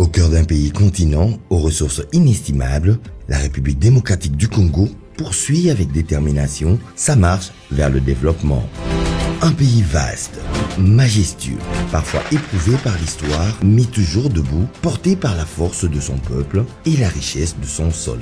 cœur d'un pays continent aux ressources inestimables, la République démocratique du Congo poursuit avec détermination sa marche vers le développement. Un pays vaste, majestueux, parfois éprouvé par l'histoire, mais toujours debout, porté par la force de son peuple et la richesse de son sol.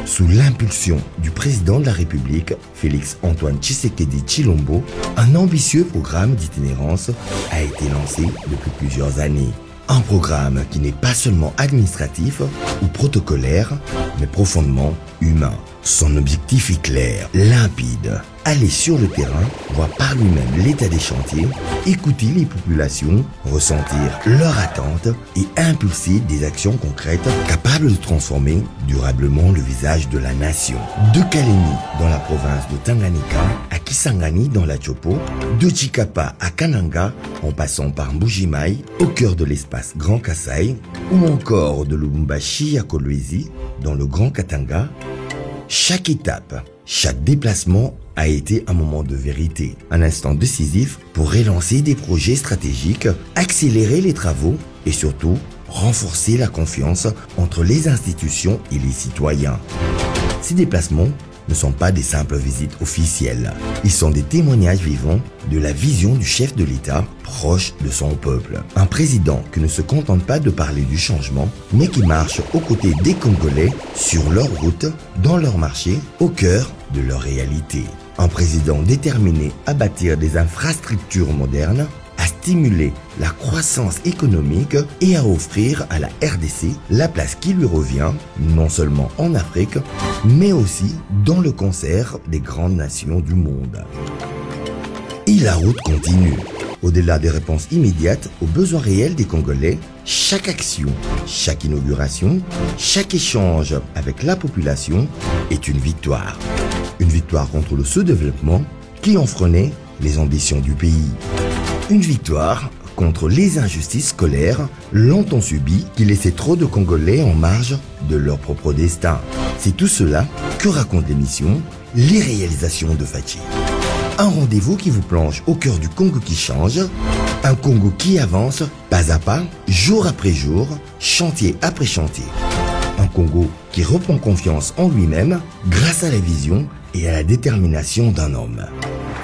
Sous l'impulsion du président de la République, Félix Antoine Tshisekedi Tshilombo, un ambitieux programme d'itinérance a été lancé depuis plusieurs années. Un programme qui n'est pas seulement administratif ou protocolaire, mais profondément humain. Son objectif est clair, limpide. Aller sur le terrain, voir par lui-même l'état des chantiers, écouter les populations, ressentir leurs attentes et impulser des actions concrètes capables de transformer durablement le visage de la nation. De Kalemi dans la province de Tanganyika à Kisangani dans la Chopo, de Chikapa à Kananga en passant par Mbuji-Mayi au cœur de l'espace Grand Kasaï ou encore de Lubumbashi à Kolwezi dans le Grand Katanga, chaque étape, chaque déplacement a été un moment de vérité, un instant décisif pour relancer des projets stratégiques, accélérer les travaux et surtout renforcer la confiance entre les institutions et les citoyens. Ces déplacements ne sont pas des simples visites officielles. Ils sont des témoignages vivants de la vision du chef de l'État proche de son peuple. Un président qui ne se contente pas de parler du changement, mais qui marche aux côtés des Congolais sur leur route, dans leur marché, au cœur de leur réalité. Un président déterminé à bâtir des infrastructures modernes, à stimuler la croissance économique et à offrir à la RDC la place qui lui revient, non seulement en Afrique, mais aussi dans le concert des grandes nations du monde. Et la route continue. Au-delà des réponses immédiates aux besoins réels des Congolais, chaque action, chaque inauguration, chaque échange avec la population est une victoire. Une victoire contre le sous-développement qui enfreignait les ambitions du pays. Une victoire contre les injustices scolaires longtemps subies qui laissaient trop de Congolais en marge de leur propre destin. C'est tout cela que raconte l'émission Les réalisations de Fachi. Un rendez-vous qui vous plonge au cœur du Congo qui change, un Congo qui avance pas à pas, jour après jour, chantier après chantier. Un Congo qui reprend confiance en lui-même grâce à la vision et à la détermination d'un homme.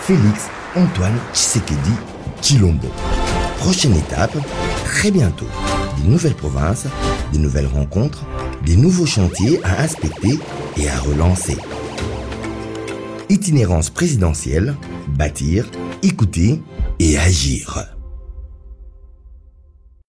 Félix Antoine Tshisekedi Tshilombo. Prochaine étape, très bientôt. Des nouvelles provinces, des nouvelles rencontres, des nouveaux chantiers à inspecter et à relancer. Itinérance présidentielle, bâtir, écouter et agir.